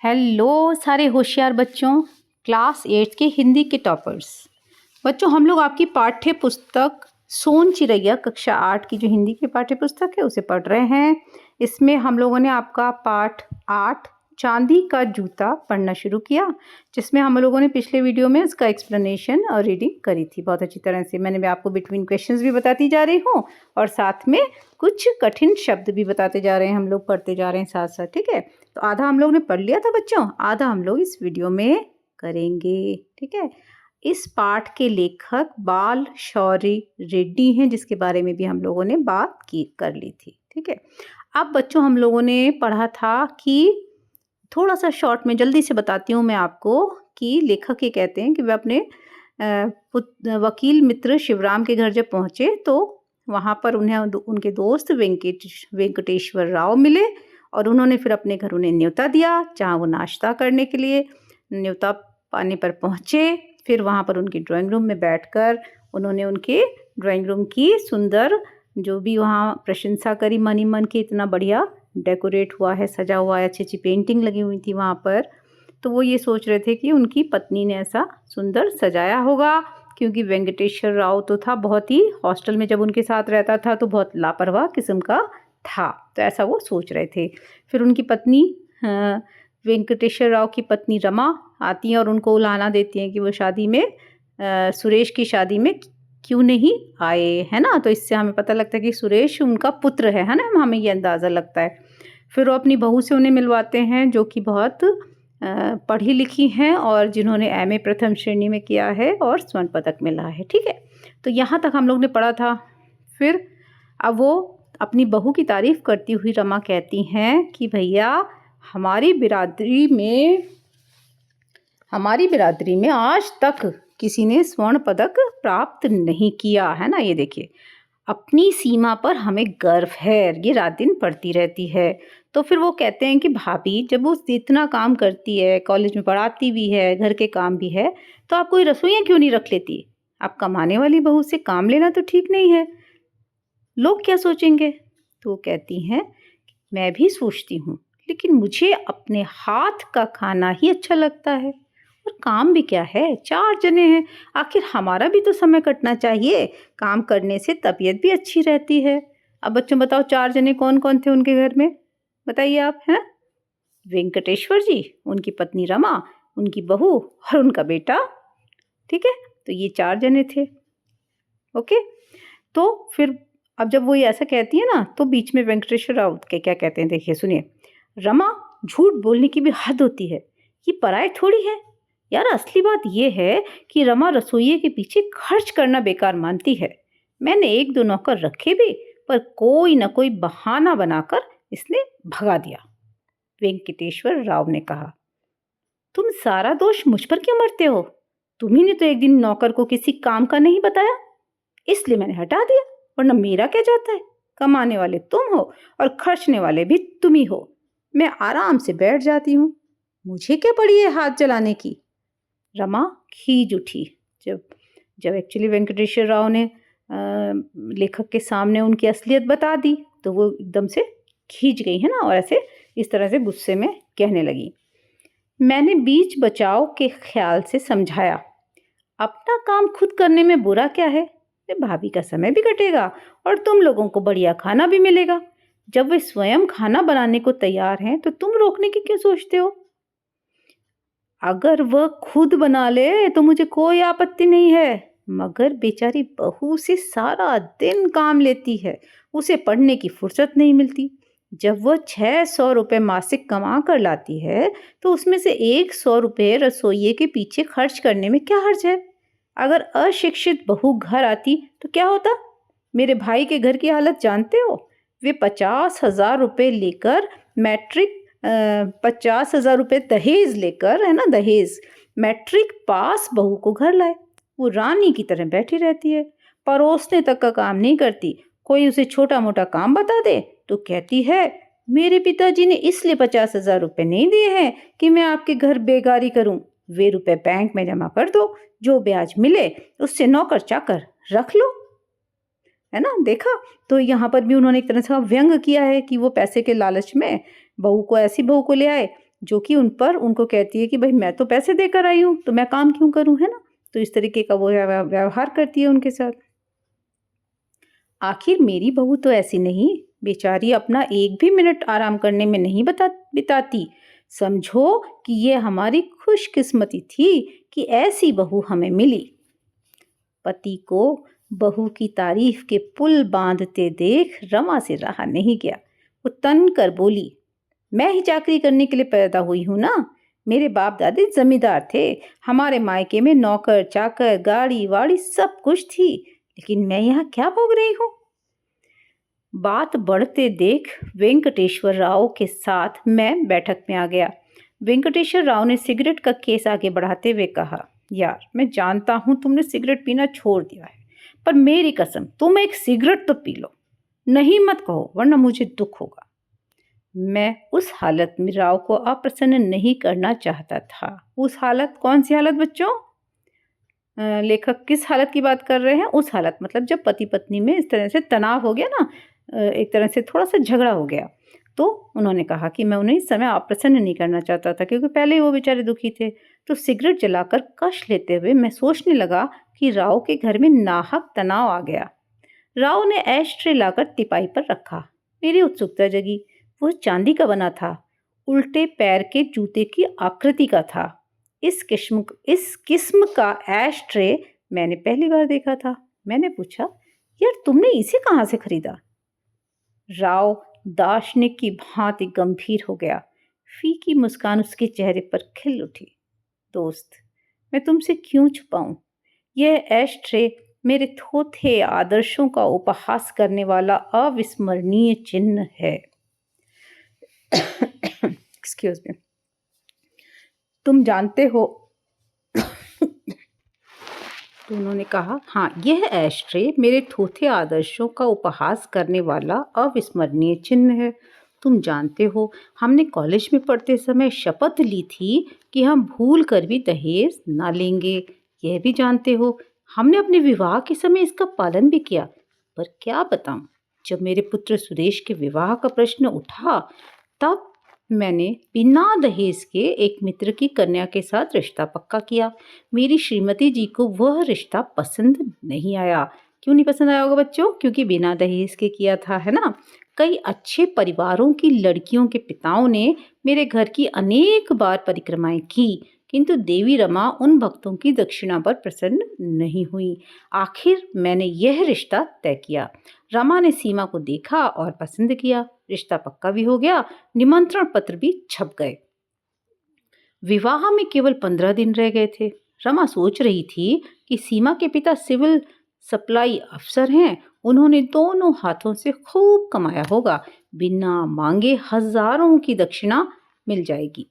Hello सारे होशियार बच्चों, क्लास 8 के हिंदी के टॉपर्स। बच्चों, हम लोग आपकी पाठ्य पुस्तक सोन चिरैया कक्षा 8 की जो हिंदी की पाठ्य पुस्तक है उसे पढ़ रहे हैं। इसमें हम लोगों ने आपका पाठ 8 चांदी का जूता पढ़ना शुरू किया, जिसमें हम लोगों ने पिछले वीडियो में इसका एक्सप्लेनेशन और रीडिंग करी थी बहुत अच्छी तरह से। मैंने भी आपको बिटवीन क्वेश्चंस भी बताती जा रही हूँ और साथ में कुछ कठिन शब्द भी बताते जा रहे हैं, हम लोग पढ़ते जा रहे हैं साथ साथ। ठीक है, तो आधा हम लोग ने पढ़ लिया था बच्चों, आधा हम लोग इस वीडियो में करेंगे। ठीक है, इस पाठ के लेखक बाल शौरी रेड्डी हैं, जिसके बारे में भी हम लोगों ने बात कर ली थी। ठीक है, अब बच्चों हम लोगों ने पढ़ा था कि थोड़ा सा शॉर्ट में जल्दी से बताती हूँ मैं आपको कि लेखक ये कहते हैं कि वे अपने वकील मित्र शिवराम के घर जब पहुँचे तो वहाँ पर उन्हें उनके दोस्त वेंकटेश्वर राव मिले और उन्होंने फिर अपने घर उन्हें न्योता दिया, जहाँ वो नाश्ता करने के लिए न्योता पाने पर पहुँचे। फिर वहाँ पर उनके ड्राइंग रूम में बैठकर उन्होंने उनके ड्राइंग रूम की सुंदर जो भी वहाँ प्रशंसा करी, मन ही मन की इतना बढ़िया डेकोरेट हुआ है, सजा हुआ है, अच्छी अच्छी पेंटिंग लगी हुई थी वहाँ पर। तो वो ये सोच रहे थे कि उनकी पत्नी ने ऐसा सुंदर सजाया होगा, क्योंकि वेंकटेश्वर राव तो था बहुत ही, हॉस्टल में जब उनके साथ रहता था तो बहुत लापरवाह किस्म का था, तो ऐसा वो सोच रहे थे। फिर उनकी पत्नी वेंकटेश्वर राव की पत्नी रमा आती हैं और उनको उलाहना देती हैं कि वो शादी में सुरेश की शादी में क्यों नहीं आए, है ना। तो इससे हमें पता लगता है कि सुरेश उनका पुत्र है ना, हमें ये अंदाज़ा लगता है। फिर वो अपनी बहू से उन्हें मिलवाते हैं, जो कि बहुत पढ़ी लिखी हैं और जिन्होंने एमए प्रथम श्रेणी में किया है और स्वर्ण पदक मिला है। ठीक है, तो यहाँ तक हम लोग ने पढ़ा था। फिर अब वो अपनी बहू की तारीफ़ करती हुई रमा कहती हैं कि भैया हमारी बिरादरी में आज तक किसी ने स्वर्ण पदक प्राप्त नहीं किया है ना। ये देखिए, अपनी सीमा पर हमें गर्व है, ये रात दिन पढ़ती रहती है। तो फिर वो कहते हैं कि भाभी जब वो इतना काम करती है, कॉलेज में पढ़ाती भी है, घर के काम भी है, तो आप कोई रसोइयाँ क्यों नहीं रख लेती? आप कमाने वाली बहू से काम लेना तो ठीक नहीं है, लोग क्या सोचेंगे। तो वो कहती हैं मैं भी सोचती हूँ, लेकिन मुझे अपने हाथ का खाना ही अच्छा लगता है, और काम भी क्या है, 4 जने हैं, आखिर हमारा भी तो समय कटना चाहिए, काम करने से तबीयत भी अच्छी रहती है। अब बच्चों बताओ 4 जने कौन कौन थे उनके घर में, बताइए आप, हैं? वेंकटेश्वर जी, उनकी पत्नी रमा, उनकी बहू और उनका बेटा। ठीक है, तो ये 4 जने थे। ओके, तो फिर अब जब वो ये ऐसा कहती है ना, तो बीच में वेंकटेश्वर राव के क्या कहते हैं, देखिए सुनिए। रमा, झूठ बोलने की भी हद होती है, ये पराये थोड़ी है यार। असली बात ये है कि रमा रसोइये के पीछे खर्च करना बेकार मानती है। मैंने 1-2 नौकर रखे भी, पर कोई न कोई बहाना बनाकर इसने भगा दिया। वेंकटेश्वर राव ने कहा, तुम सारा दोष मुझ पर क्यों मरते हो? तुम्ही ने तो एक दिन नौकर को किसी काम का नहीं बताया, इसलिए मैंने हटा दिया, वरना मेरा क्या जाता है? कमाने वाले तुम हो और खर्चने वाले भी तुम ही हो। मैं आराम से बैठ जाती हूँ, मुझे क्या पड़ी है हाथ चलाने की। रमा खींच उठी जब एक्चुअली वेंकटेश्वर राव ने लेखक के सामने उनकी असलियत बता दी, तो वो एकदम से खींच गई है ना, और ऐसे इस तरह से गुस्से में कहने लगी, मैंने बीच बचाव के ख्याल से समझाया, अपना काम खुद करने में बुरा क्या है? भाभी का समय भी कटेगा और तुम लोगों को बढ़िया खाना भी मिलेगा। जब वे स्वयं खाना बनाने को तैयार हैं तो तुम रोकने की क्यों सोचते हो? अगर वह खुद बना ले तो मुझे कोई आपत्ति नहीं है, मगर बेचारी बहू से सारा दिन काम लेती है, उसे पढ़ने की फुर्सत नहीं मिलती। जब वह 600 रुपये मासिक कमा कर लाती है तो उसमें से 100 रुपये रसोइये के पीछे खर्च करने में क्या हर्ज है? अगर अशिक्षित बहू घर आती तो क्या होता? मेरे भाई के घर की हालत जानते हो? वे 50,000 रुपये लेकर 50,000 रुपये दहेज लेकर, है ना, दहेज, मैट्रिक पास बहू को घर लाए। वो रानी की तरह बैठी रहती है, परोसने तक का काम नहीं करती। कोई उसे छोटा मोटा काम बता दे तो कहती है, मेरे पिताजी ने इसलिए 50,000 रुपये नहीं दिए हैं कि मैं आपके घर बेगारी करूं। वे रुपए बैंक में जमा कर दो, जो ब्याज मिले उससे नौकर चाकर रख लो, है ना। देखा, तो यहाँ पर भी उन्होंने एक तरह से व्यंग किया है कि वो पैसे के लालच में ऐसी बहू को ले आए जो कि उनको कहती है कि भाई मैं तो पैसे देकर आई हूँ तो मैं काम क्यों करूँ, है ना। तो इस तरीके का वो व्यवहार करती है उनके साथ। आखिर मेरी बहू तो ऐसी नहीं, बेचारी अपना एक भी मिनट आराम करने में नहीं बिताती। समझो कि ये हमारी खुशकिस्मती थी कि ऐसी बहू हमें मिली। पति को बहू की तारीफ के पुल बांधते देख रमा से रहा नहीं गया। वो तन कर बोली, मैं ही चाकरी करने के लिए पैदा हुई हूं ना। मेरे बाप दादी जमींदार थे, हमारे मायके में नौकर चाकर गाड़ी वाड़ी सब कुछ थी, लेकिन मैं यहाँ क्या भोग रही हूँ। बात बढ़ते देख वेंकटेश्वर राव के साथ मैं बैठक में आ गया। वेंकटेश्वर राव ने सिगरेट का केस आगे बढ़ाते हुए कहा, यार मैं जानता हूं तुमने सिगरेट पीना छोड़ दिया है, पर मेरी कसम तुम एक सिगरेट तो पी लो। नहीं मत कहो वरना मुझे दुख होगा। मैं उस हालत में राव को अप्रसन्न नहीं करना चाहता था। उस हालत, कौन सी हालत बच्चों? लेखक किस हालत की बात कर रहे हैं? उस हालत मतलब जब पति पत्नी में इस तरह से तनाव हो गया ना, एक तरह से थोड़ा सा झगड़ा हो गया। तो उन्होंने कहा कि मैं उन्हें इस समय अप्रसन्न नहीं करना चाहता था, क्योंकि पहले ही वो बेचारे दुखी थे। तो सिगरेट जलाकर कश लेते हुए मैं सोचने लगा कि राव के घर में नाहक तनाव आ गया। राव ने ऐश ट्रे लाकर तिपाई पर रखा। मेरी उत्सुकता जगी। वो चांदी का बना था, उल्टे पैर के जूते की आकृति का था। इस किस्म का ऐश ट्रे मैंने पहली बार देखा था। मैंने पूछा, यार तुमने इसे कहाँ से खरीदा? राव दार्शनिक की भांति गंभीर हो गया। फीकी मुस्कान उसके चेहरे पर खिल उठी। दोस्त, मैं तुमसे क्यों छुपाऊं? यह ऐश ट्रे मेरे थोथे आदर्शों का उपहास करने वाला अविस्मरणीय चिन्ह है। Excuse me. तुम जानते हो तो उन्होंने कहा, हाँ यह ऐश ट्रे मेरे थोथे आदर्शों का उपहास करने वाला अविस्मरणीय चिन्ह है। तुम जानते हो हमने कॉलेज में पढ़ते समय शपथ ली थी कि हम भूल कर भी दहेज ना लेंगे। यह भी जानते हो हमने अपने विवाह के समय इसका पालन भी किया। पर क्या बताऊं, जब मेरे पुत्र सुरेश के विवाह का प्रश्न उठा तब मैंने बिना दहेज के एक मित्र की कन्या के साथ रिश्ता पक्का किया। मेरी श्रीमती जी को वह रिश्ता पसंद नहीं आया। क्यों नहीं पसंद आया होगा बच्चों? क्योंकि बिना दहेज के किया था, है ना। कई अच्छे परिवारों की लड़कियों के पिताओं ने मेरे घर की अनेक बार परिक्रमाएं की, किंतु देवी रमा उन भक्तों की दक्षिणा पर प्रसन्न नहीं हुई। आखिर मैंने यह रिश्ता तय किया। रमा ने सीमा को देखा और पसंद किया। रिश्ता पक्का भी हो गया, निमंत्रण पत्र भी छप गए। विवाह में केवल 15 दिन रह गए थे। रमा सोच रही थी कि सीमा के पिता सिविल सप्लाई अफसर हैं, उन्होंने दोनों हाथों से खूब कमाया होगा, बिना मांगे हजारों की दक्षिणा मिल जाएगी।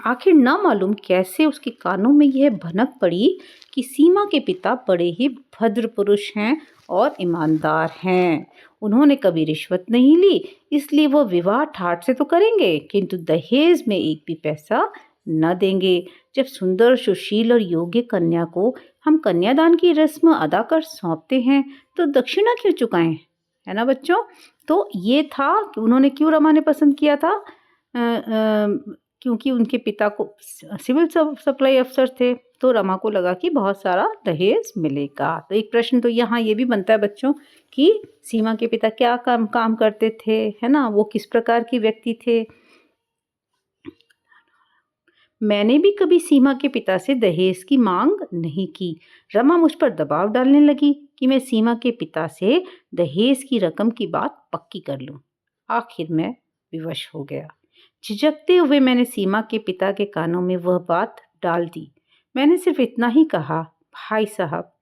आखिर न मालूम कैसे उसके कानों में यह भनक पड़ी कि सीमा के पिता बड़े ही भद्र पुरुष हैं और ईमानदार हैं। उन्होंने कभी रिश्वत नहीं ली, इसलिए वो विवाह ठाट से तो करेंगे, किंतु दहेज में एक भी पैसा न देंगे। जब सुंदर सुशील और योग्य कन्या को हम कन्यादान की रस्म अदा कर सौंपते हैं तो दक्षिणा क्यों चुकाएं, है ना बच्चों। तो ये था कि उन्होंने क्यों रमा ने पसंद किया था, क्योंकि उनके पिता को सिविल सप्लाई अफसर थे, तो रमा को लगा कि बहुत सारा दहेज मिलेगा। तो एक प्रश्न तो यहाँ ये भी बनता है बच्चों कि सीमा के पिता क्या काम करते थे, है ना, वो किस प्रकार के व्यक्ति थे। मैंने भी कभी सीमा के पिता से दहेज की मांग नहीं की। रमा मुझ पर दबाव डालने लगी कि मैं सीमा के पिता से दहेज की रकम की बात पक्की कर लूं। आखिर मैं विवश हो गया। झिझकते हुए मैंने सीमा के पिता के कानों में वह बात डाल दी। मैंने सिर्फ इतना ही कहा, भाई साहब,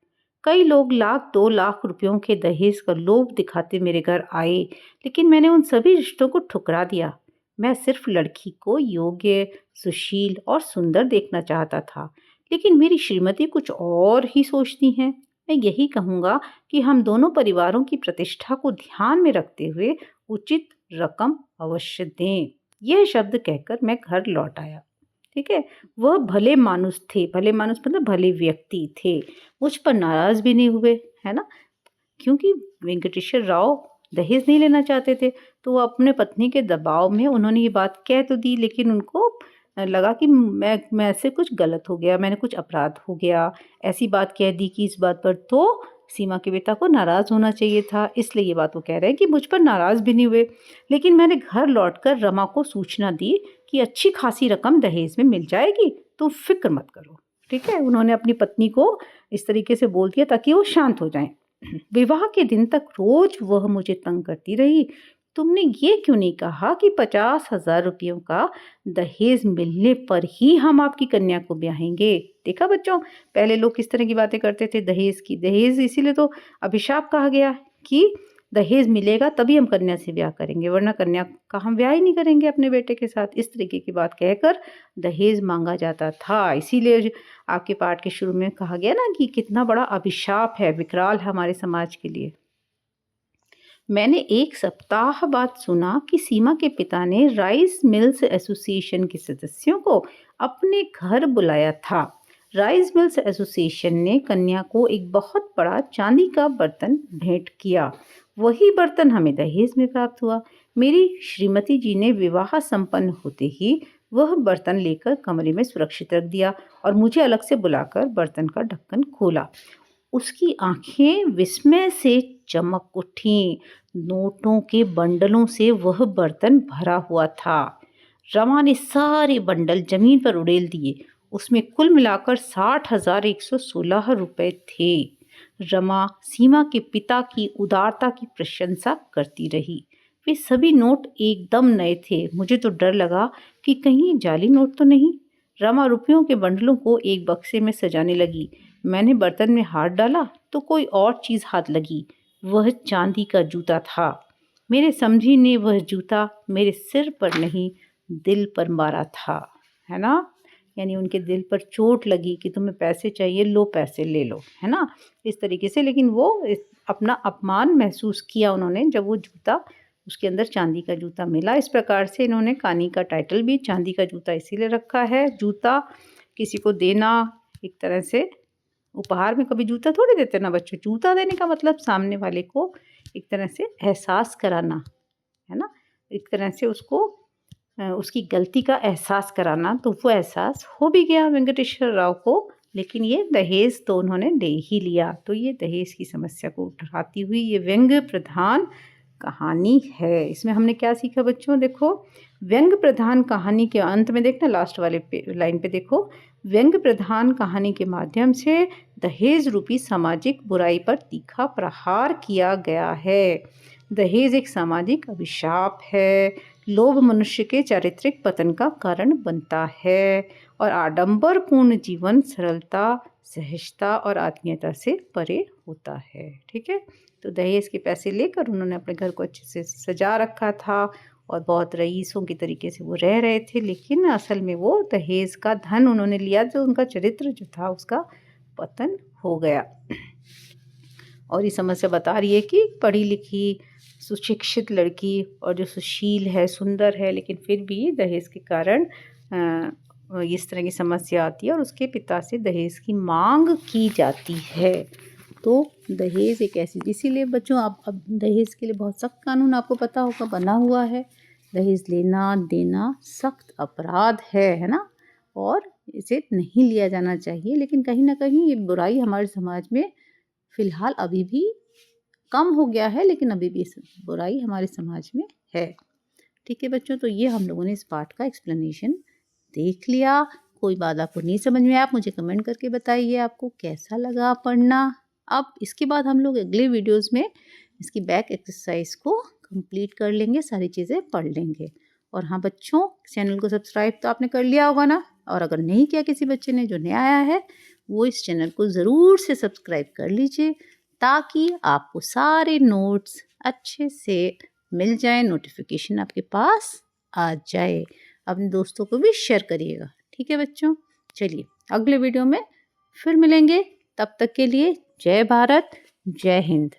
कई लोग 1-2 लाख रुपयों के दहेज का लोभ दिखाते मेरे घर आए, लेकिन मैंने उन सभी रिश्तों को ठुकरा दिया। मैं सिर्फ लड़की को योग्य, सुशील और सुंदर देखना चाहता था, लेकिन मेरी श्रीमती कुछ और ही सोचती हैं। मैं यही कहूँगा कि हम दोनों परिवारों की प्रतिष्ठा को ध्यान में रखते हुए उचित रकम अवश्य दें। यह शब्द कहकर मैं घर लौट आया। ठीक है, वह भले मानुस थे, भले मानुस मतलब भले व्यक्ति थे, मुझ पर नाराज भी नहीं हुए, है ना, क्योंकि वेंकटेश्वर राव दहेज नहीं लेना चाहते थे। तो वो अपने पत्नी के दबाव में उन्होंने ये बात कह तो दी, लेकिन उनको लगा कि मैं से कुछ गलत हो गया, मैंने कुछ अपराध हो गया, ऐसी बात कह दी कि इस बात पर तो सीमा के पिता को नाराज़ होना चाहिए था, इसलिए ये बात वो कह रहे हैं कि मुझ पर नाराज़ भी नहीं हुए। लेकिन मैंने घर लौटकर रमा को सूचना दी कि अच्छी खासी रकम दहेज में मिल जाएगी, तुम फ़िक्र मत करो। ठीक है? उन्होंने अपनी पत्नी को इस तरीके से बोल दिया ताकि वो शांत हो जाएँ। विवाह के दिन तक रोज़ वह मुझे तंग करती रही, तुमने ये क्यों नहीं कहा कि 50,000 रुपयों का दहेज मिलने पर ही हम आपकी कन्या को ब्याहेंगे? देखा बच्चों, पहले लोग किस तरह की बातें करते थे दहेज की। दहेज इसीलिए तो अभिशाप कहा गया कि दहेज मिलेगा तभी हम कन्या से ब्याह करेंगे, वरना कन्या का हम ब्याह ही नहीं करेंगे अपने बेटे के साथ। इस तरीके की बात कहकर दहेज मांगा जाता था। इसीलिए आपके पाठ के शुरू में कहा गया ना कि कितना बड़ा अभिशाप है, विकराल है हमारे समाज के लिए। मैंने 1 सप्ताह बाद सुना कि सीमा के पिता ने राइस मिल्स एसोसिएशन के सदस्यों को अपने घर बुलाया था। राइस मिल्स एसोसिएशन ने कन्या को एक बहुत बड़ा चांदी का बर्तन भेंट किया। वही बर्तन हमें दहेज में प्राप्त हुआ। मेरी श्रीमती जी ने विवाह संपन्न होते ही वह बर्तन लेकर कमरे में सुरक्षित रख दिया और मुझे अलग से बुलाकर बर्तन का ढक्कन खोला। उसकी आंखें विस्मय से चमक उठीं। नोटों के बंडलों से वह बर्तन भरा हुआ था। रमा ने सारे बंडल जमीन पर उड़ेल दिए। उसमें कुल मिलाकर 60,116 रुपए थे। रमा सीमा के पिता की उदारता की प्रशंसा करती रही। वे सभी नोट एकदम नए थे। मुझे तो डर लगा कि कहीं जाली नोट तो नहीं। रमा रुपयों के बंडलों को एक बक्से में सजाने लगी। मैंने बर्तन में हाथ डाला तो कोई और चीज़ हाथ लगी। वह चांदी का जूता था। मेरे समझी ने वह जूता मेरे सिर पर नहीं, दिल पर मारा था, है ना? यानी उनके दिल पर चोट लगी कि तुम्हें पैसे चाहिए, लो पैसे ले लो, है ना? इस तरीके से। लेकिन वो अपना अपमान महसूस किया उन्होंने जब वो जूता, उसके अंदर चांदी का जूता मिला। इस प्रकार से इन्होंने कहानी का टाइटल भी चांदी का जूता इसीलिए रखा है। जूता किसी को देना एक तरह से उपहार में कभी जूता थोड़ी देते ना बच्चों। जूता देने का मतलब सामने वाले को एक तरह से एहसास कराना, है ना? एक तरह से उसको उसकी गलती का एहसास कराना। तो वो एहसास हो भी गया वेंकटेश्वर राव को, लेकिन ये दहेज तो उन्होंने ले ही लिया। तो ये दहेज की समस्या को उठाती हुई ये व्यंग्य प्रधान कहानी है। इसमें हमने क्या सीखा बच्चों? देखो, व्यंग्य प्रधान कहानी के अंत में देखना, लास्ट वाले लाइन पे देखो, व्यंग्य प्रधान कहानी के माध्यम से दहेज रूपी सामाजिक बुराई पर तीखा प्रहार किया गया है। दहेज एक सामाजिक अभिशाप है। लोभ मनुष्य के चारित्रिक पतन का कारण बनता है और आडंबरपूर्ण जीवन सरलता, सहजता और आत्मीयता से परे होता है। ठीक है? तो दहेज के पैसे लेकर उन्होंने अपने घर को अच्छे से सजा रखा था और बहुत रईसों के तरीके से वो रह रहे थे, लेकिन असल में वो दहेज का धन उन्होंने लिया, जो उनका चरित्र जो था उसका पतन हो गया। और ये समस्या बता रही है कि पढ़ी लिखी सुशिक्षित लड़की और जो सुशील है, सुंदर है, लेकिन फिर भी दहेज के कारण इस तरह की समस्या आती है और उसके पिता से दहेज की मांग की जाती है। तो दहेज एक ऐसी, इसीलिए बच्चों आप अब दहेज के लिए बहुत सख्त कानून आपको पता होगा बना हुआ है। दहेज लेना देना सख्त अपराध है ना? और इसे नहीं लिया जाना चाहिए। लेकिन कहीं ना कहीं ये बुराई हमारे समाज में फ़िलहाल अभी भी कम हो गया है, लेकिन अभी भी बुराई हमारे समाज में है। ठीक है बच्चों, तो ये हम लोगों ने इस पार्ट का एक्सप्लेनेशन देख लिया। कोई बात आपको नहीं समझ में आया, आप मुझे कमेंट करके बताइए आपको कैसा लगा पढ़ना। अब इसके बाद हम लोग अगले वीडियोस में इसकी बैक एक्सरसाइज को कंप्लीट कर लेंगे, सारी चीज़ें पढ़ लेंगे। और हाँ बच्चों, चैनल को सब्सक्राइब तो आपने कर लिया होगा ना? और अगर नहीं किया किसी बच्चे ने जो नया आया है, वो इस चैनल को ज़रूर से सब्सक्राइब कर लीजिए, ताकि आपको सारे नोट्स अच्छे से मिल जाए, नोटिफिकेशन आपके पास आ जाए। अपने दोस्तों को भी शेयर करिएगा। ठीक है बच्चों, चलिए अगले वीडियो में फिर मिलेंगे। तब तक के लिए जय भारत, जय हिंद।